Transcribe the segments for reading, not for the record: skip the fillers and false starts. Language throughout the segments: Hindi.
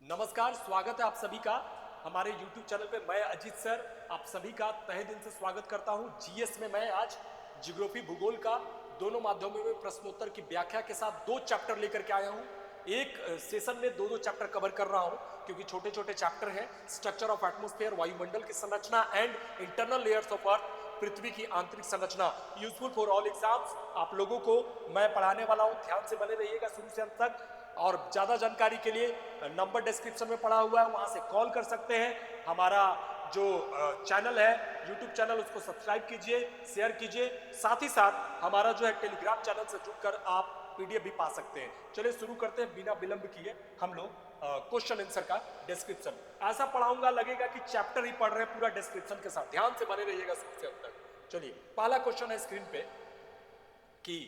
नमस्कार, स्वागत है आप सभी का हमारे YouTube चैनल पे। मैं अजीत सर आप सभी का तहे दिल से स्वागत करता हूं। जीएस में मैं आज ज्योग्राफी भूगोल का दोनों माध्यमों में प्रश्नोत्तर की व्याख्या के साथ दो चैप्टर लेकर के आया हूं। एक सेशन में दो चैप्टर कवर कर रहा हूं क्योंकि छोटे छोटे चैप्टर हैं। स्ट्रक्चर ऑफ एटमॉस्फेयर, वायुमंडल की संरचना and internal layers of earth, पृथ्वी की आंतरिक संरचना। Useful for all exams. आप लोगों को मैं पढ़ाने वाला हूं, ध्यान से बने रहिएगा शुरू से अंत तक। और ज्यादा जानकारी के लिए नंबर डिस्क्रिप्शन में पड़ा हुआ है, वहां से कॉल कर सकते हैं। हमारा जो चैनल है यूट्यूब चैनल, उसको सब्सक्राइब कीजिए, शेयर कीजिए। साथ ही साथ हमारा जो है टेलीग्राम चैनल से जुड़कर आप पीडीएफ भी पा सकते हैं। चलिए शुरू करते हैं बिना विलंब किए हम लोग क्वेश्चन आंसर का डिस्क्रिप्शन। ऐसा पढ़ाऊंगा लगेगा कि चैप्टर ही पढ़ रहे हैं पूरा डिस्क्रिप्शन के साथ। ध्यान से बने रहिएगा शुरू से अंत तक। चलिए पहला क्वेश्चन है स्क्रीन पे कि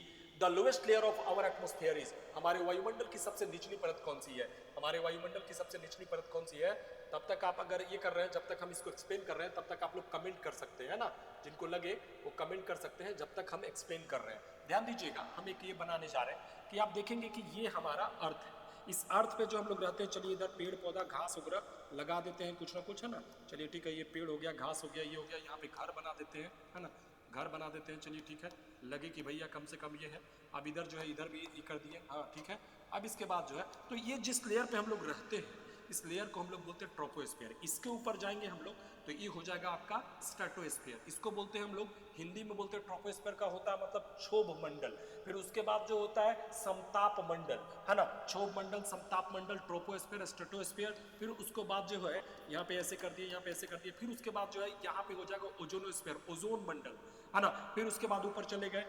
the lowest layer of our atmosphere is, हमारे वायुमंडल की सबसे निचली परत कौन सी है? हमारे वायुमंडल की सबसे निचली परत कौन सी है? तब तक आप अगर ये कर रहे हैं, जब तक हम इसको एक्सप्लेन कर रहे हैं, तब तक आप लोग कमेंट कर सकते हैं ना। जिनको लगे वो कमेंट कर सकते हैं जब तक हम एक्सप्लेन कर रहे हैं। ध्यान दीजिएगा, हम एक ये बनाने जा रहे हैं कि आप देखेंगे कि ये हमारा अर्थ है। इस अर्थ पे जो हम लोग रहते हैं, चलिए इधर पेड़ पौधा घास वगैरह लगा देते हैं कुछ ना कुछ, है ना। चलिए ठीक है, ये पेड़ हो गया, घास हो गया, ये हो गया। यहाँ पे घर बना देते हैं, है ना, घर बना देते हैं। चलिए ठीक है, लगे कि भैया कम से कम ये है। अब इधर जो है इधर भी ये कर दिए, हाँ ठीक है। अब इसके बाद जो है, तो ये जिस लेयर पे हम लोग रहते हैं, इस लेयर को हम लोग बोलते हैं ट्रोपोस्फीयर। इसके ऊपर जाएंगे हम लोग तो ये हो जाएगा आपका स्ट्रेटोस्फीयर। इसको बोलते हैं हम लोग, हिंदी में बोलते हैं ट्रोपोस्फीयर का होता है मतलब क्षोभ मंडल। फिर उसके बाद जो होता है समताप मंडल, है ना। क्षोभ मंडल, समताप मंडल, ट्रोपोस्फीयर, स्ट्रेटोस्फीयर। फिर उसके बाद जो है यहाँ पे ऐसे कर दिए, यहाँ पे ऐसे कर दिए। फिर उसके बाद जो है यहाँ पे हो जाएगा ओजोनोस्फीयर, ओजोन मंडल, है ना। फिर उसके बाद ऊपर चले गए,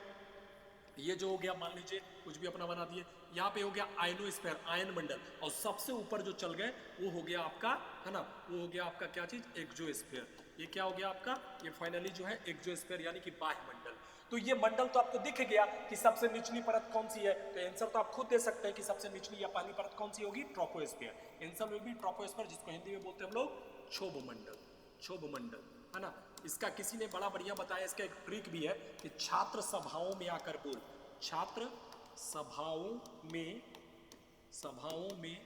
ये जो हो गया मान लीजिए कुछ भी अपना बना दिए। यहाँ पे हो गया आयनोस्फीयर, आयन मंडल। और सबसे ऊपर जो चल गए वो हो गया आपका, है ना, वो हो गया आपका क्या चीज, एक्सोस्फीयर। ये क्या हो गया आपका, ये फाइनली जो है एक्सोस्फीयर यानी कि बाह्य मंडल। तो ये मंडल तो आपको दिख गया कि सबसे निचली परत कौन सी है। तो आंसर तो आप खुद दे सकते हैं कि सबसे निचली या पहली परत कौन सी होगी, ट्रोपोस्फीयर। आंसर में भी ट्रोपोस्फीयर, जिसको हिंदी में बोलते हैं हम लोग क्षोभ मंडल, क्षोभ मंडल, है ना। इसका किसी ने बड़ा बढ़िया बताया, इसका एक ट्रिक भी है कि छात्र सभाओं में आकर बोल, छात्र सभाओं में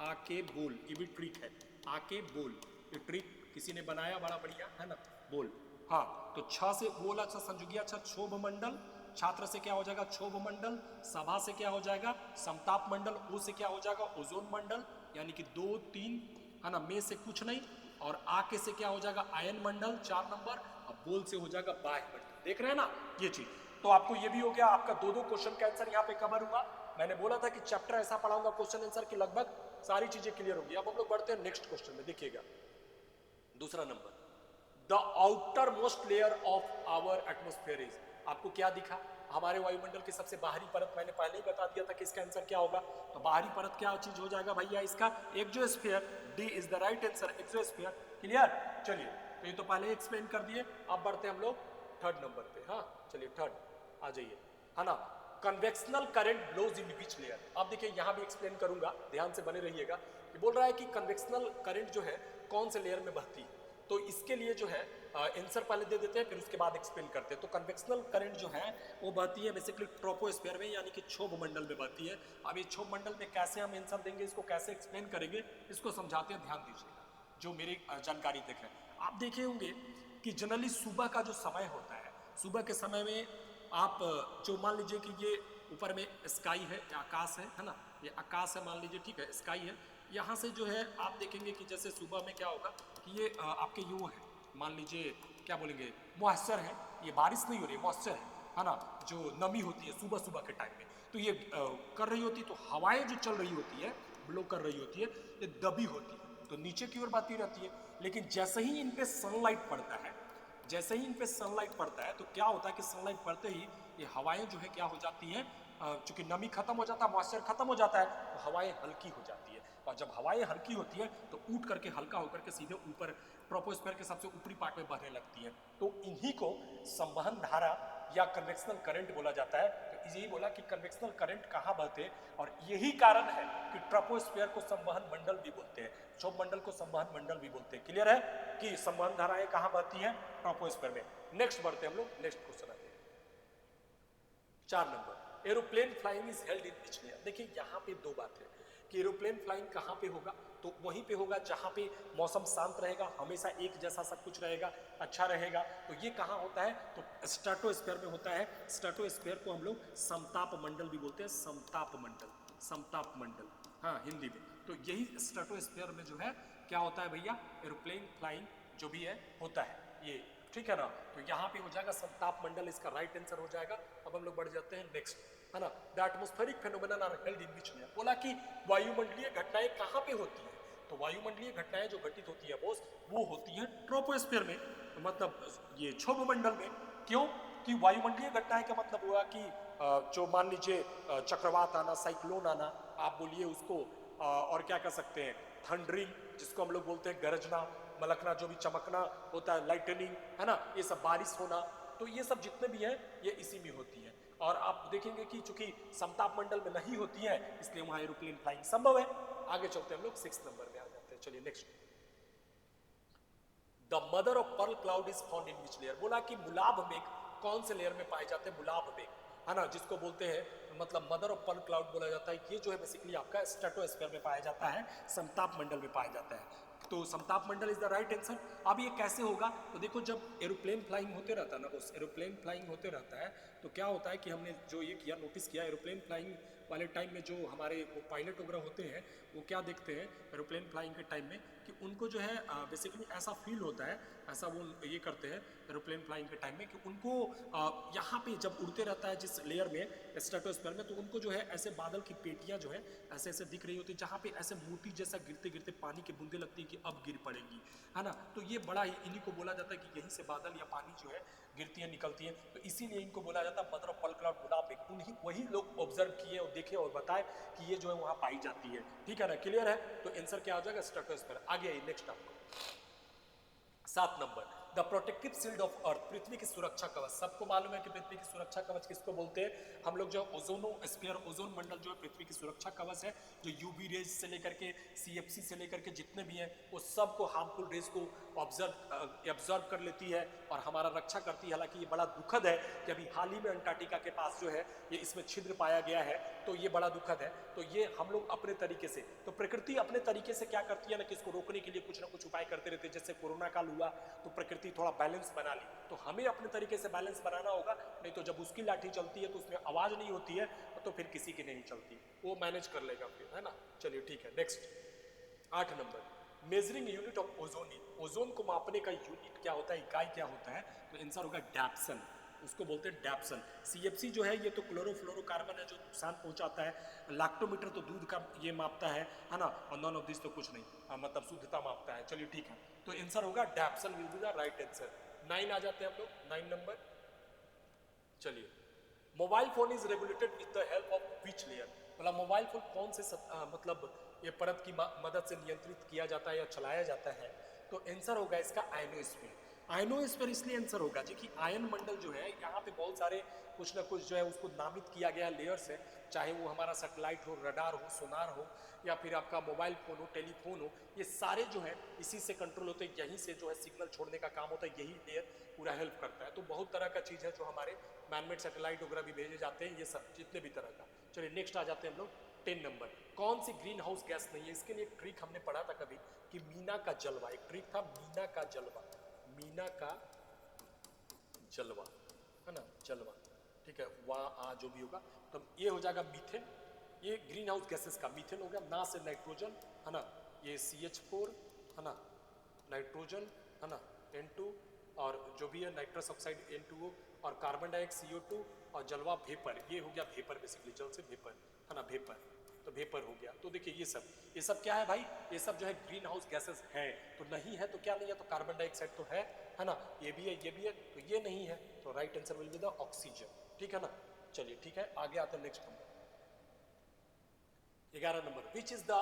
आके बोल। ये भी ट्रिक है, आके बोल। ये ट्रिक किसी ने बनाया बड़ा बढ़िया, है ना, बोल। हाँ, तो छ से बोल, अच्छा संजुगिया अच्छा, क्षोभ मंडल। छात्र से क्या हो जाएगा, क्षोभ मंडल। सभा से क्या हो जाएगा, समताप मंडल। ओ से क्या हो जाएगा, ओजोन मंडल, यानी कि 2 3, है ना। में से कुछ नहीं। और आके से क्या हो जाएगा, आयन मंडल 4 नंबर। अब बोल से हो जाएगा बाह्य मंडल। देख रहे हैं ना ये चीज। तो आपको ये भी हो गया, आपका दो क्वेश्चन का आंसर यहाँ पे कवर हुआ। मैंने बोला था कि चैप्टर ऐसा पढ़ाऊंगा क्वेश्चन आंसर की लगभग सारी चीजें क्लियर होगी। अब हम लोग बढ़ते हैं नेक्स्ट क्वेश्चन में। देखिएगा दूसरा number, the outermost layer of our atmosphere is, आपको क्या दिखा, हमारे वायुमंडल की सबसे बाहरी परत। मैंने पहले ही बता दिया था कि इसका आंसर क्या होगा। तो बाहरी परत क्या चीज हो जाएगा भैया, इसका exosphere. D is the right answer, exosphere. Clear. चलिए तो ये तो पहले एक्सप्लेन कर दिए। अब बढ़ते हैं हम लोग थर्ड नंबर पे। हाँ चलिए थर्ड आ जाइए, है ना। Convectional current blows in which layer. अब देखिए यहां भी एक्सप्लेन करूंगा, ध्यान से बने रहिएगा। ये बोल रहा है कि कन्वेक्शनल करंट जो है कौन से लेयर में बहती है। तो इसके लिए जो है आंसर पहले दे देते हैं, फिर उसके बाद एक्सप्लेन करते हैं। तो कन्वेक्शनल करंट जो है वो बहती है बेसिकली ट्रोपोस्फीयर में, यानी कि क्षोभ मंडल में बहती है। अब ये क्षोभ मंडल में कैसे हम आंसर देंगे, इसको कैसे एक्सप्लेन करेंगे, इसको समझाते हैं। ध्यान दीजिएगा जो मेरी जानकारी तक है। आप देखे होंगे कि जनरली सुबह का जो समय होता है, सुबह के समय में आप जो मान लीजिए कि ये ऊपर में स्काई है, आकाश है ना, ये आकाश है मान लीजिए, ठीक है, स्काई है। यहाँ से जो है आप देखेंगे कि जैसे सुबह में क्या होगा कि ये आपके यो है, मान लीजिए क्या बोलेंगे, मॉइस्चर है। ये बारिश नहीं हो रही है, मॉइस्चर है ना, जो नमी होती है सुबह सुबह के टाइम में। तो ये कर रही होती है, तो हवाएं जो चल रही होती है, ब्लो कर रही होती है, ये दबी होती है, तो नीचे की ओर बहती रहती है। लेकिन जैसे ही इन पे सनलाइट पड़ता है, जैसे ही इन पे सनलाइट पड़ता है, तो क्या होता है कि सनलाइट पड़ते ही ये हवाएं जो है क्या हो जाती हैं, चूंकि नमी खत्म हो जाता है, मॉइस्चर खत्म हो जाता है, तो हवाएं हल्की हो जाती है। और जब हवाएं हल्की होती है तो उठ करके हल्का होकर के सीधे ऊपर ट्रोपोस्फीयर के सबसे ऊपरी पार्ट में बहने लगती है। तो इन्हीं को संवहन धारा या कन्वेक्शनल करंट बोला जाता है। तो यही बोला कि कन्वेक्शनल करंट कहाँ बहते, और यही कारण है कि ट्रोपोस्फीयर को संवहन मंडल भी बोलते हैं, क्षोभ मंडल को संवहन मंडल भी बोलते हैं। क्लियर है कि संवहन धाराएं कहाँ बहती हैं, ट्रोपोस्फीयर में। नेक्स्ट बढ़ते हैं हम लोग, नेक्स्ट क्वेश्चन आते हैं 4 number, aeroplane flying is held in which layer. देखिए यहाँ पे दो बात है कि एरोप्लेन फ्लाइंग कहाँ पे होगा, तो वहीं पे होगा जहाँ पे मौसम शांत रहेगा, हमेशा एक जैसा सब कुछ रहेगा, अच्छा रहेगा। तो ये कहाँ होता है, तो स्ट्रेटोस्फीयर में होता है। स्ट्रेटोस्फीयर को हम लोग समताप मंडल भी बोलते हैं, समताप मंडल, समताप मंडल, हाँ हिंदी में। तो यही स्ट्रेटोस्फीयर में जो है क्या होता है भैया, एरोप्लेन फ्लाइंग जो भी है होता है ये, ठीक है ना। तो यहाँ पे हो जाएगा समताप मंडल, इसका राइट आंसर हो जाएगा। अब हम लोग बढ़ जाते हैं नेक्स्ट, है ना। The atmospheric phenomenon are held in which layer, बोला कि वायुमंडलीय घटनाएं कहाँ पे होती हैं, तो वायुमंडलीय घटनाएं जो घटित होती है बॉस वो होती है ट्रोपोस्फीयर में, मतलब ये क्षोभ मंडल में। क्यों कि वायुमंडलीय घटनाएं का मतलब हुआ कि जो मान लीजिए चक्रवात आना, साइक्लोन आना, आप बोलिए उसको, और क्या कर सकते हैं, थंडरिंग जिसको हम लोग बोलते हैं, गरजना, मलकना, जो भी चमकना होता है, लाइटनिंग, है ना, ये सब बारिश होना, तो ये सब जितने भी हैं ये इसी में होती है। और आप देखेंगे कि चूंकि समताप मंडल में नहीं होती है इसलिए वहां एरोप्लेन फ्लाइंग संभव है। आगे चलते हैं हम लोग 6 नंबर में आ जाते हैं, चलिए next. The mother of pearl cloud is found in which layer, बोला कि मुलाभ मेघ कौन से लेयर में पाए जाते हैं, मुलाभ मेघ, है ना, जिसको बोलते हैं मतलब मदर ऑफ पर्ल क्लाउड बोला जाता है। ये जो है बेसिकली आपका स्ट्रेटोस्फीयर में पाया जाता है, समताप मंडल में पाया जाता है। तो समताप मंडल इज द राइट आंसर। अब ये कैसे होगा, तो देखो जब एरोप्लेन फ्लाइंग होते रहता है ना, उस एरोप्लेन फ्लाइंग होते रहता है तो क्या होता है कि हमने जो ये किया, नोटिस किया, एरोप्लेन फ्लाइंग वाले टाइम में जो हमारे वो पायलट वगैरह होते हैं वो क्या देखते हैं एरोप्लेन फ्लाइंग के टाइम में, कि उनको जो है बेसिकली ऐसा फील होता है, ऐसा वो ये करते हैं एरोप्लेन फ्लाइंग के टाइम में, कि उनको यहाँ पे जब उड़ते रहता है जिस लेयर में, स्ट्रेटोस्फीयर में, तो उनको जो है ऐसे बादल की पेटियां जो है ऐसे ऐसे दिख रही होती है, जहाँ पे ऐसे मोती जैसा गिरते गिरते पानी की बूंदे लगती है कि अब गिर पड़ेंगी, है ना। तो ये बड़ा ही, इन्हीं को बोला जाता है कि यहीं से बादल या पानी जो है गिरती है, निकलती है, तो इसीलिए इनको बोला जाता है मदर ऑफ पर्ल क्लाउड, गुलाब मेघ। उन्हीं वही लोग ऑब्जर्व किए और देखे और बताए कि ये जो है वहां पाई जाती है, ठीक है ना, क्लियर है। तो आंसर क्या हो जाएगा, स्ट्रेटोस्फीयर। आगे आइए नेक्स्ट आपको 7 number, the protective shield of earth, पृथ्वी की सुरक्षा कवच। सबको मालूम है कि पृथ्वी की सुरक्षा कवच किसको बोलते हैं, हम लोग जो ओजोनोस्फीयर, ओजोन मंडल जो है पृथ्वी की सुरक्षा कवच है, जो यूवी रेज से लेकर के सीएफसी से लेकर के जितने भी हैं वो सबको, हार्मफुल रेज को ऑब्जर्व कर लेती है और हमारा रक्षा करती है। हालांकि ये बड़ा दुखद है कि अभी हाल ही में अंटार्कटिका के पास जो है ये इसमें छिद्र पाया गया है, तो ये बड़ा दुखद है। तो ये हम लोग अपने तरीके से, तो प्रकृति अपने तरीके से क्या करती है ना, कि इसको रोकने के लिए कुछ ना कुछ उपाय करते रहते हैं। जैसे कोरोना काल हुआ तो प्रकृति थोड़ा बैलेंस बना ली, तो हमें अपने तरीके से बैलेंस बनाना होगा, नहीं तो जब उसकी लाठी चलती है तो उसमें आवाज नहीं होती है, तो फिर किसी की नहीं चलती, वो मैनेज कर लेगा फिर, है ना। चलिए ठीक है next 8 number, measuring unit of ozone. Ozone को मापने का यूनिट क्या होता है, इकाई क्या होता है, तो आंसर होगा डैप्सन, उसको बोलते हैं डैप्सन। सीएफसी जो है ये तो क्लोरोफ्लोरोकार्बन है जो नुकसान पहुंचाता है। लैक्टोमीटर तो दूध का ये मापता है ना, और नॉन ऑफ दिस तो कुछ नहीं, मतलब शुद्धता मापता है। चलिए ठीक है, तो आंसर होगा dapsone will be the right answer. 9 आ जाते हैं हम लोग, 9 नंबर। चलिए, mobile phone is regulated with the help of which layer, मतलब मोबाइल फोन कौन से मतलब ये परत की मदद से नियंत्रित किया जाता है या चलाया जाता है, तो आंसर होगा इसका आयनोस्फीयर। आयनोस्फीयर इसलिए आंसर होगा जी कि आयन मंडल जो है यहाँ पे बहुत सारे कुछ ना कुछ जो है उसको नामित किया गया लेयर से, चाहे वो हमारा सैटेलाइट हो, रडार हो, सोनार हो, या फिर आपका मोबाइल फोन हो, टेलीफोन हो, ये सारे जो है इसी से कंट्रोल होते हैं, यहीं से जो है सिग्नल छोड़ने का काम होता है, यही लेयर पूरा हेल्प करता है। तो बहुत तरह का चीज़ है जो हमारे मैनमेड सैटेलाइट वगैरह भी भेजे जाते हैं, ये सब जितने भी तरह का। चलिए नेक्स्ट आ जाते हैं हम लोग 10 नंबर, कौन सी ग्रीन हाउस गैस नहीं है। इसके लिए एक ट्रिक हमने पढ़ा था कभी कि मीना का जलवा, एक ट्रिक था मीना का जलवा, मीना का जलवा, है ना, जलवा, ठीक है, वहाँ जो भी होगा, तो ये हो जाएगा मीथेन। ये ग्रीन हाउस गैसेस का मीथेन हो गया, ना से नाइट्रोजन, है ना, ये CH4, है ना, नाइट्रोजन, है ना, N2, और जो भी है नाइट्रस ऑक्साइड N2O, और कार्बन डाइऑक्साइड CO2, और जलवा वेपर, ये हो गया वेपर, बेसिकली जल से वेपर, है ना, वेपर, तो वेपर हो गया। तो देखिए ये सब क्या है भाई, ये सब जो है ग्रीन हाउस गैसेस है, तो नहीं है तो क्या नहीं है, तो कार्बन डाइऑक्साइड तो है ना, ये भी है, ये भी है, तो ये नहीं है, तो right answer will be the oxygen, ठीक है ना। चलिए ठीक है, आगे आते हैं next number 11 number, which is the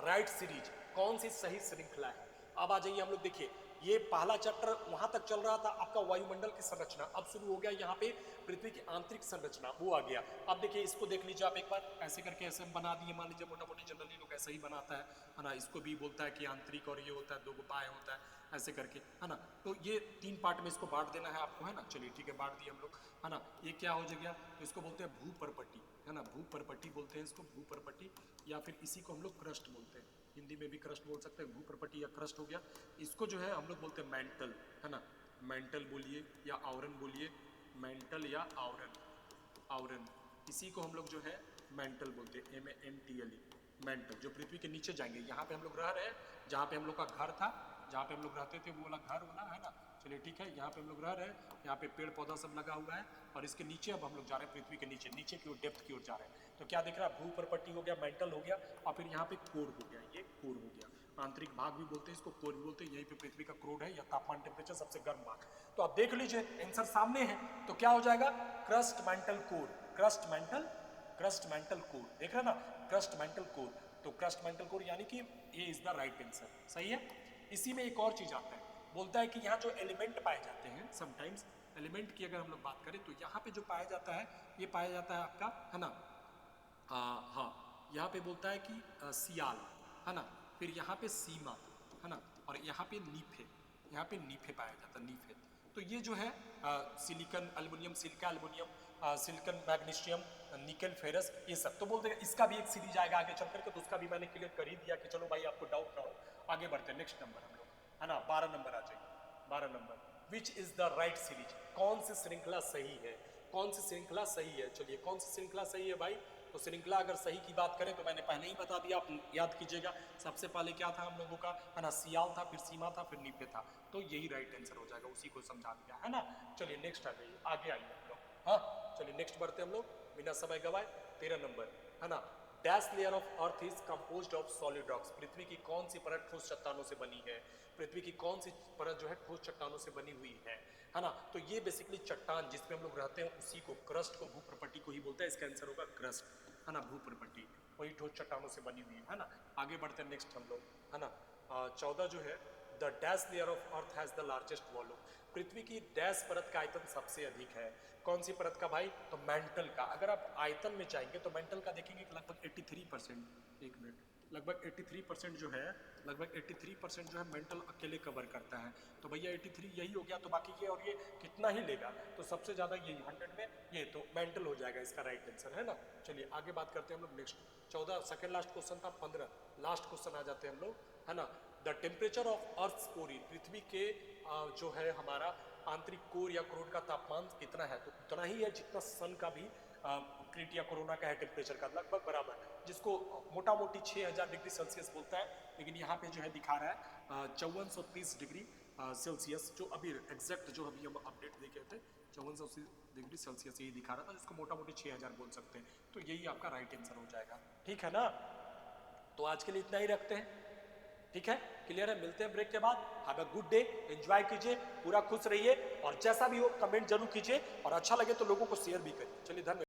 right series, कौन सी सही श्रृंखला है। अब आ जाइए हम लोग, देखिए ये पहला चैप्टर वहां तक चल रहा था आपका वायुमंडल की संरचना। अब शुरू हो गया यहाँ पे पृथ्वी की आंतरिक संरचना, वो आ गया। अब देखिए इसको देख लीजिए आप एक बार, ऐसे करके ऐसे हम बना दिए, मान लीजिए मोटा मोटी जनरली लोग ऐसे ही बनाता है ना। इसको भी बोलता है कि आंतरिक, और ये होता है 2 पाए होता है ऐसे करके, है ना। तो ये 3 पार्ट में इसको बांट देना है आपको, है ना। चलिए ठीक है, बांट दिए हम लोग, है ना। ये क्या हो जाएगा, तो इसको बोलते हैं भूपरपट्टी, है ना। भूपरपट्टी बोलते हैं इसको, भूपरपट्टी, या फिर इसी को हम लोग क्रस्ट बोलते हैं, हिंदी में भी क्रस्ट बोल सकते हैं, भूपरपट्टी या क्रस्ट हो गया। इसको जो है हम लोग बोलते हैं मेंटल, है ना। मेंटल बोलिए या आवरण बोलिए, मेंटल या आवरण, आवरण, इसी को हम लोग जो है मेंटल बोलते हैं, MENTLE, मेंटल। जो पृथ्वी के नीचे जाएंगे, यहाँ पे हम लोग रह रहे हैं, जहाँ पे हम लोग का घर था, जहाँ पे हम लोग रहते थे, वो वाला घर वाला, है ना। चलिए ठीक है, यहाँ पे हम लोग रह रहे हैं, यहाँ पे पेड़ पौधा सब लगा हुआ है, और इसके नीचे अब हम लोग जा रहे हैं पृथ्वी के नीचे, नीचे की ओर, डेप्थ की ओर जा रहे हैं। तो क्या दिख रहा है, भूपरपट्टी हो गया, मेंटल हो गया, और फिर यहाँ पे कोर हो गया, ये कोर हो गया। आंतरिक भाग भी बोलते हैं इसको, कोर भी बोलते हैं। यही पे पृथ्वी का क्रोड है या तापमान टेम्परेचर सबसे गर्म भाग। तो आप देख लीजिए आंसर सामने है, तो क्या हो जाएगा, crust mantle core, crust mantle, crust mantle core, देख रहे ना, क्रस्ट मेंटल कोर। तो क्रस्ट मेंटल कोर यानी कि ये इज द राइट आंसर, सही है। इसी में एक और चीज आता है, बोलता है कि यहाँ जो एलिमेंट पाए जाते हैं, समटाइम्स एलिमेंट की अगर हम लोग बात करें, तो यहाँ पे जो पाया जाता है, ये पाया जाता है आपका, है ना, हाँ, यहाँ पे बोलता है कि सियाल, है ना, फिर यहाँ पे सीमा, है ना, और यहाँ पे नीफे, यहाँ पे नीफे पाया जाता है, नीफे। तो ये जो है silicon, aluminium, silica aluminium, silicon, magnesium, निकल, फेरस, ये सब। तो बोलते हैं इसका भी एक सीरीज आएगा आगे चल करके, तो उसका भी मैंने क्लियर कर ही दिया कि चलो भाई आपको डाउट ना हो। आगे बढ़ते हैं, नेक्स्ट नंबर हम लोग, है ना, 12 नंबर आ जाएगी, 12 number, which is the right series, कौन सी श्रृंखला सही है, कौन सी श्रृंखला सही है। चलिए कौन सी श्रृंखला सही है भाई, तो श्रृंखला अगर सही की बात करें तो मैंने पहले ही बता दिया, आप याद कीजिएगा। सबसे पहले क्या था हम लोगों का, है ना, सियाल था, फिर सीमा था, फिर नीफे था। तो यही राइट आंसर हो जाएगा, उसी को समझा दिया, है ना। चलिए नेक्स्ट आ जाइए, आगे आइए हम लोग, हाँ चलिए नेक्स्ट बढ़ते हम लोग बिना समय गवाए। 13 नंबर, है ना, dash layer of earth is composed of solid rocks, पृथ्वी की कौन सी परत ठोस चट्टानों से बनी है, पृथ्वी की कौन सी परत जो है ठोस चट्टानों से बनी हुई है ना। तो ये बेसिकली चट्टान जिसपे हम लोग रहते हैं, उसी को, क्रस्ट को, भूप्रपट्टी को ही बोलते हैं। इसका आंसर होगा क्रस्ट, है ना, भूप्रपट्टी, वही ठोस चट्टानों से बनी हुई है ना। आगे बढ़ते हैं नेक्स्ट हम लोग, है ना, 14 जो है, the dash layer of earth has the largest volume, पृथ्वी की डैश परत का आयतन सबसे अधिक है। कौन सी परत का भाई, तो मेंटल का। अगर आप आयतन में चाहेंगे तो मेंटल का देखेंगे कि लगभग 83%, एक मिनट, लगभग 83% जो है, लगभग 83% जो है मेंटल अकेले कवर करता है। तो भैया 83 यही हो गया, तो बाकी ये और ये कितना ही लेगा, तो सबसे ज़्यादा यही 100 में ये, तो मेंटल हो जाएगा इसका राइट आंसर, है ना। चलिए आगे बात करते हैं हम लोग नेक्स्ट, 14 सेकेंड लास्ट क्वेश्चन था, 15 लास्ट क्वेश्चन आ जाते हैं हम लोग, है ना। The temperature of earth core, पृथ्वी के जो है हमारा आंतरिक कोर या क्रोड का तापमान कितना है, तो उतना ही है जितना सन का भी क्रीट या कोरोना का है टेम्परेचर का, लगभग बराबर, जिसको मोटा मोटी 6000 डिग्री सेल्सियस बोलता है, लेकिन यहाँ पे जो है दिखा रहा है 5430 डिग्री सेल्सियस, जो अभी एग्जैक्ट जो अभी हम अपडेट देखे थे 5480 डिग्री सेल्सियस यही दिखा रहा था, जिसको मोटा मोटी 6000 बोल सकते हैं। तो यही आपका राइट आंसर हो जाएगा, ठीक है ना। तो आज के लिए इतना ही रखते हैं, ठीक है, क्लियर है। मिलते हैं ब्रेक के बाद, have a good day, enjoy कीजिए, पूरा खुश रहिए, और जैसा भी हो कमेंट जरूर कीजिए, और अच्छा लगे तो लोगों को शेयर भी करिए। चलिए धन्यवाद।